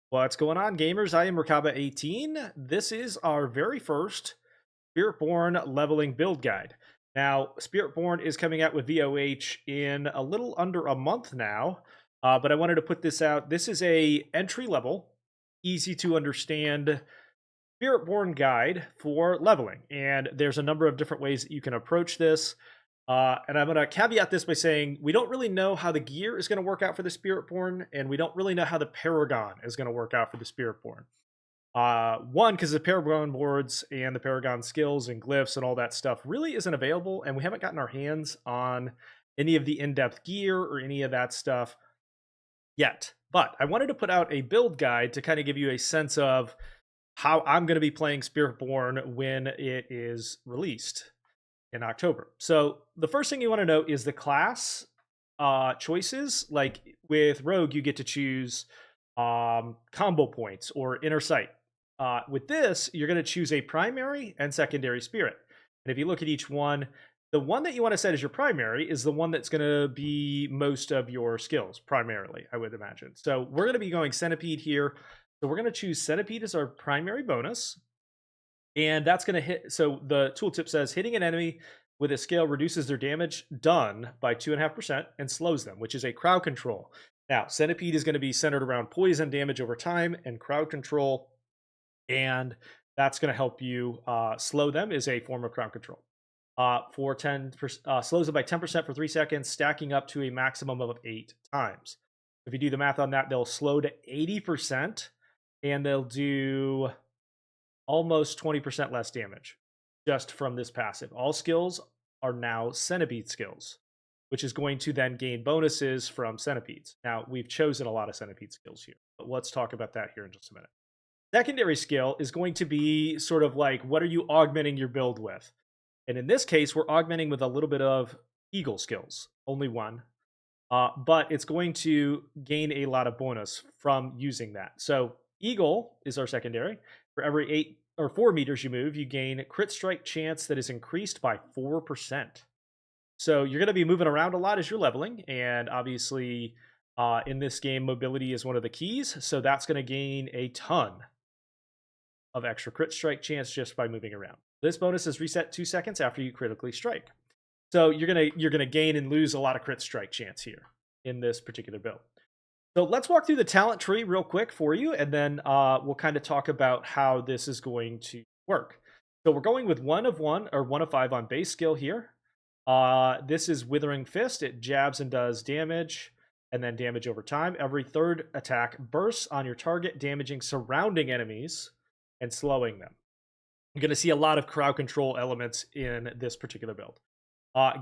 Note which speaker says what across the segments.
Speaker 1: What's going on, gamers? I am Merkaba18. This is our very first Spiritborn leveling build guide. Now, Spiritborn is coming out with VOH in a little under a month now, but I wanted to put this out. This is a entry level, easy to understand Spiritborn guide for leveling, and there's a number of different ways that you can approach this. And I'm going to caveat this by saying we don't really know how the gear is going to work out for the Spiritborn, and we don't really know how the Paragon is going to work out for the Spiritborn. One, because the Paragon boards and the Paragon skills and glyphs and all that stuff really isn't available, and we haven't gotten our hands on any of the in-depth gear or any of that stuff yet. But I wanted to put out a build guide to kind of give you a sense of how I'm going to be playing Spiritborn when it is released in October. So the first thing you want to know is the class choices. Like with Rogue, you get to choose combo points or inner sight. With this, you're going to choose a primary and secondary spirit. And if you look at each one, the one that you want to set as your primary is the one that's going to be most of your skills, primarily, I would imagine. So we're going to be going Centipede here. So we're going to choose Centipede as our primary bonus. And that's going to hit. So the tooltip says hitting an enemy with a scale reduces their damage done by 2.5% and slows them, which is a crowd control. Now, Centipede is going to be centered around poison damage over time and crowd control. And that's going to help you slow them is a form of crowd control. For 10%, slows them by 10% for 3 seconds, stacking up to a maximum of 8 times. If you do the math on that, they'll slow to 80% and they'll do almost 20% less damage just from this passive. All skills are now Centipede skills, which is going to then gain bonuses from Centipedes. Now, we've chosen a lot of Centipede skills here, but let's talk about that here in just a minute. Secondary skill is going to be sort of like, what are you augmenting your build with? And in this case, we're augmenting with a little bit of Eagle skills, only one. But it's going to gain a lot of bonus from using that. So Eagle is our secondary. For every 8 or 4 meters you move, you gain crit strike chance that is increased by 4%. So you're going to be moving around a lot as you're leveling, and obviously in this game, mobility is one of the keys. So that's going to gain a ton of extra crit strike chance just by moving around. This bonus is reset 2 seconds after you critically strike. So you're gonna gain and lose a lot of crit strike chance here in this particular build. So let's walk through the talent tree real quick for you, and then we'll kind of talk about how this is going to work. So we're going with 1 of 1 or 1 of 5 on base skill here. This is Withering Fist. It jabs and does damage, and then damage over time. Every third attack bursts on your target, damaging surrounding enemies and slowing them. You're going to see a lot of crowd control elements in this particular build.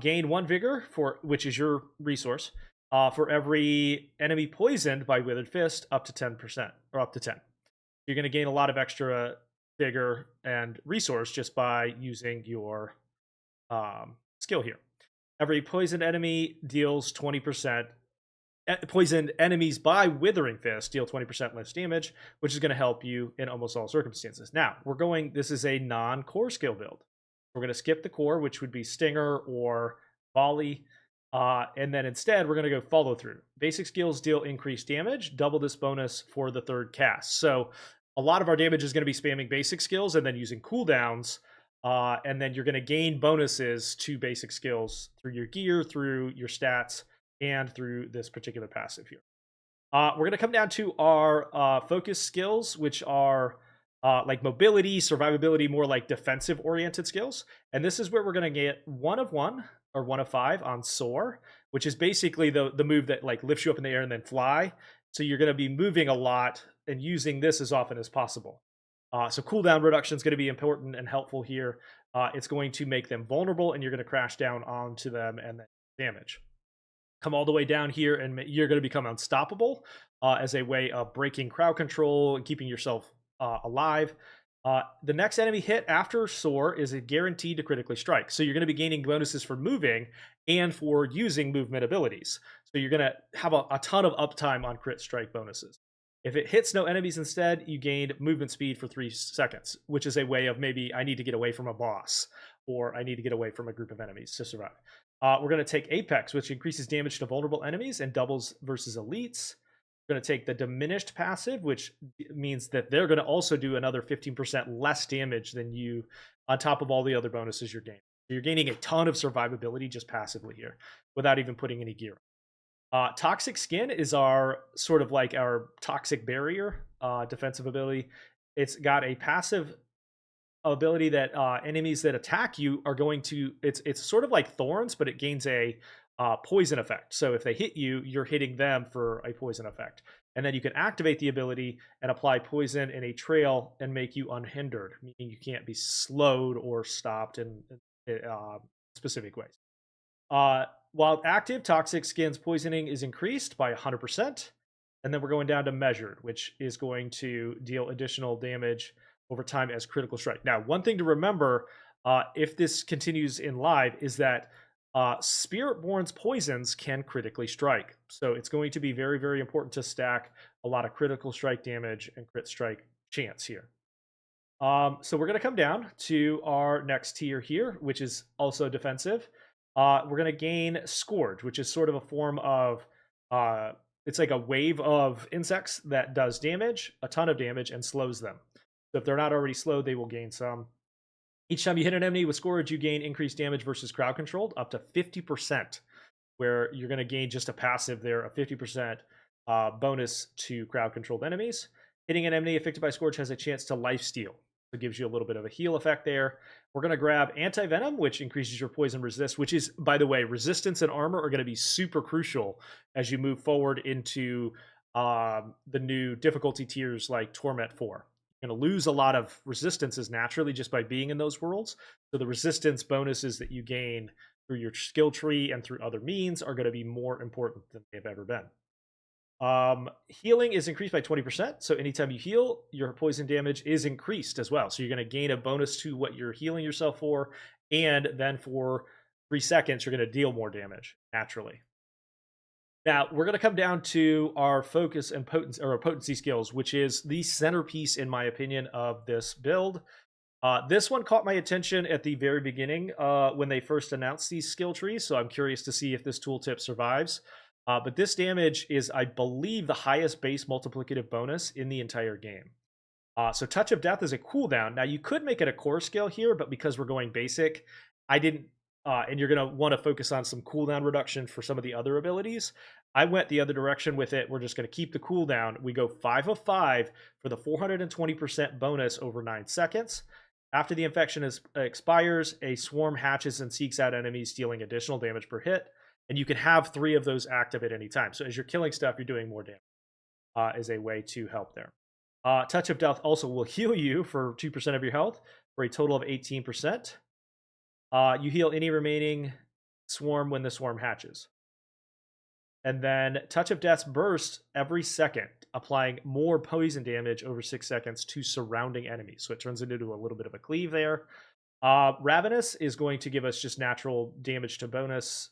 Speaker 1: Gain 1 vigor, which is your resource, for every enemy poisoned by Withered Fist up to 10%, or up to 10. You're going to gain a lot of extra vigor and resource just by using your skill here. Every poisoned enemy deals 20%. Poisoned enemies by Withering Fist deal 20% less damage, which is going to help you in almost all circumstances. Now, this is a non-core skill build. We're going to skip the core, which would be Stinger or Volley, and then instead we're going to go Follow Through. Basic skills deal increased damage, double this bonus for the third cast. So a lot of our damage is going to be spamming basic skills and then using cooldowns, and then you're going to gain bonuses to basic skills through your gear, through your stats, and through this particular passive here. We're going to come down to our focus skills, which are like mobility, survivability, more like defensive oriented skills. And this is where we're going to get 1 of 1 or 1 of 5 on Soar, which is basically the move that like lifts you up in the air and then fly. So you're going to be moving a lot and using this as often as possible. So cooldown reduction is going to be important and helpful here. It's going to make them vulnerable, and you're going to crash down onto them and then damage. Come all the way down here, and you're going to become unstoppable as a way of breaking crowd control and keeping yourself alive. The next enemy hit after Soar is a guaranteed to critically strike. So you're going to be gaining bonuses for moving and for using movement abilities. So you're going to have a ton of uptime on crit strike bonuses. If it hits no enemies instead, you gain movement speed for 3 seconds, which is a way of maybe I need to get away from a boss, or I need to get away from a group of enemies to survive. We're going to take Apex, which increases damage to vulnerable enemies and doubles versus elites. Going to take the diminished passive, which means that they're going to also do another 15% less damage than you on top of all the other bonuses you're gaining. So you're gaining a ton of survivability just passively here without even putting any gear. Toxic Skin is our sort of like our toxic barrier defensive ability. It's got a passive ability that enemies that attack you are going to. It's sort of like thorns, but it gains a poison effect. So if they hit you, you're hitting them for a poison effect, and then you can activate the ability and apply poison in a trail and make you unhindered, meaning you can't be slowed or stopped in specific ways. While active, Toxic Skin's poisoning is increased by 100%. And then we're going down to measured, which is going to deal additional damage over time as critical strike. Now, one thing to remember if this continues in live is that Spiritborn's poisons can critically strike. So it's going to be very, very important to stack a lot of critical strike damage and crit strike chance here. So we're going to come down to our next tier here, which is also defensive. We're going to gain Scourge, which is sort of a form of it's like a wave of insects that does damage, a ton of damage, and slows them. So if they're not already slowed, they will gain some. Each time you hit an enemy with Scourge, you gain increased damage versus crowd controlled up to 50%, where you're going to gain just a passive there, a 50% bonus to crowd controlled enemies. Hitting an enemy affected by Scourge has a chance to lifesteal. It gives you a little bit of a heal effect there. We're going to grab Anti-Venom, which increases your poison resist, which is, by the way, resistance and armor are going to be super crucial as you move forward into the new difficulty tiers like Torment 4. You're going to lose a lot of resistances naturally just by being in those worlds. So the resistance bonuses that you gain through your skill tree and through other means are going to be more important than they've ever been. Healing is increased by 20%. So anytime you heal, your poison damage is increased as well. So you're going to gain a bonus to what you're healing yourself for. And then for 3 seconds, you're going to deal more damage naturally. Now, we're going to come down to our focus and potency, or potency skills, which is the centerpiece, in my opinion, of this build. This one caught my attention at the very beginning when they first announced these skill trees. So I'm curious to see if this tooltip survives. But this damage is, I believe, the highest base multiplicative bonus in the entire game. So Touch of Death is a cooldown. Now, you could make it a core skill here, but because we're going basic, I didn't, and you're going to want to focus on some cooldown reduction for some of the other abilities. I went the other direction with it. We're just going to keep the cooldown. We go 5 of 5 for the 420% bonus over 9 seconds. After the infection expires, a swarm hatches and seeks out enemies, dealing additional damage per hit. And you can have 3 of those active at any time. So as you're killing stuff, you're doing more damage as a way to help there. Touch of Death also will heal you for 2% of your health for a total of 18%. You heal any remaining swarm when the swarm hatches. And then Touch of Death's burst every second, applying more poison damage over 6 seconds to surrounding enemies. So it turns into a little bit of a cleave there. Ravenous is going to give us just natural damage to bonus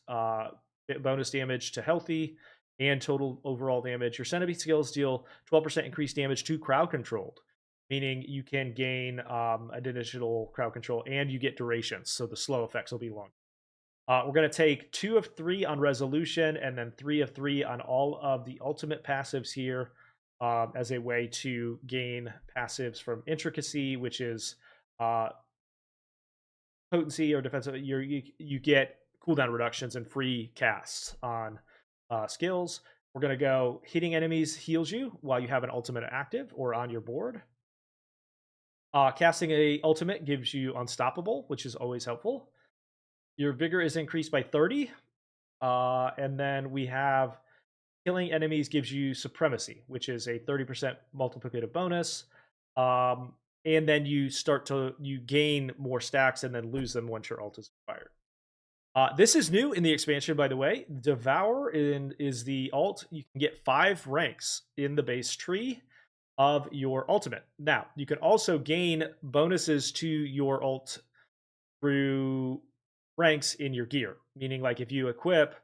Speaker 1: damage to healthy, and total overall damage. Your Centipede skills deal 12% increased damage to crowd controlled, meaning you can gain additional crowd control, and you get durations, so the slow effects will be long. We're going to take 2 of 3 on resolution, and then 3 of 3 on all of the ultimate passives here as a way to gain passives from intricacy, which is potency or defensive. You get cooldown reductions and free casts on skills. We're going to go hitting enemies heals you while you have an ultimate active or on your board. Casting a ultimate gives you unstoppable, which is always helpful. Your vigor is increased by 30. And then we have killing enemies gives you supremacy, which is a 30% multiplicative bonus. And then you gain more stacks and then lose them once your ult is expired. This is new in the expansion, by the way. Devour is the ult. You can get 5 ranks in the base tree of your ultimate. Now, you can also gain bonuses to your ult through ranks in your gear, meaning like if you equip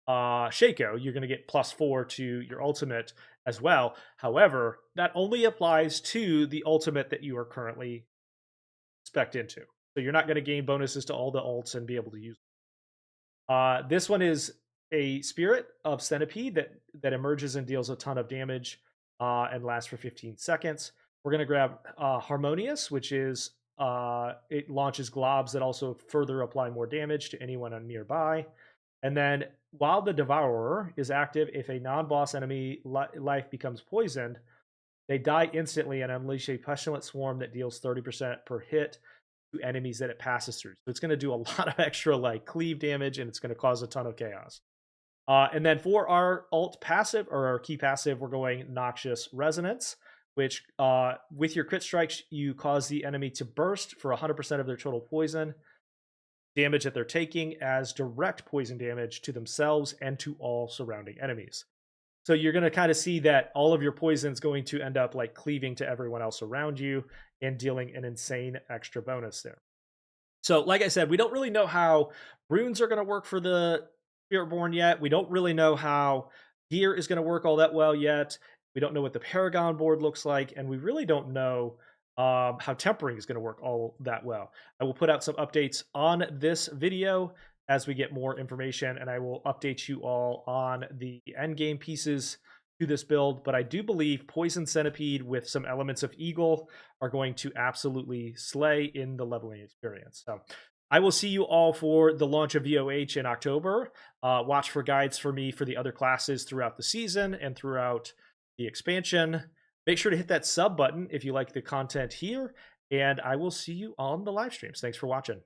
Speaker 1: Shaco, you're going to get +4 to your ultimate as well. However, that only applies to the ultimate that you are currently spec'd into. So you're not going to gain bonuses to all the ults and be able to use them. This one is a spirit of Centipede that emerges and deals a ton of damage and lasts for 15 seconds. We're going to grab Harmonious, which is it launches globs that also further apply more damage to anyone on nearby. And then while the Devourer is active, if a non-boss enemy life becomes poisoned, they die instantly and unleash a pestilent swarm that deals 30% per hit to enemies that it passes through. So it's going to do a lot of extra like cleave damage, and it's going to cause a ton of chaos. And then for our alt passive or our key passive, we're going Noxious Resonance, which with your crit strikes, you cause the enemy to burst for 100% of their total poison damage that they're taking as direct poison damage to themselves and to all surrounding enemies. So you're going to kind of see that all of your poison's going to end up like cleaving to everyone else around you and dealing an insane extra bonus there. So like I said, we don't really know how runes are going to work for the Spiritborn yet. We don't really know how gear is going to work all that well yet. We don't know what the Paragon board looks like, and we really don't know how tempering is going to work all that well. I will put out some updates on this video as we get more information, and I will update you all on the end game pieces to this build. But I do believe Poison Centipede with some elements of Eagle are going to absolutely slay in the leveling experience. So I will see you all for the launch of VOH in October. Watch for guides for me for the other classes throughout the season and throughout the expansion. Make sure to hit that sub button if you like the content here, and I will see you on the live streams. Thanks for watching.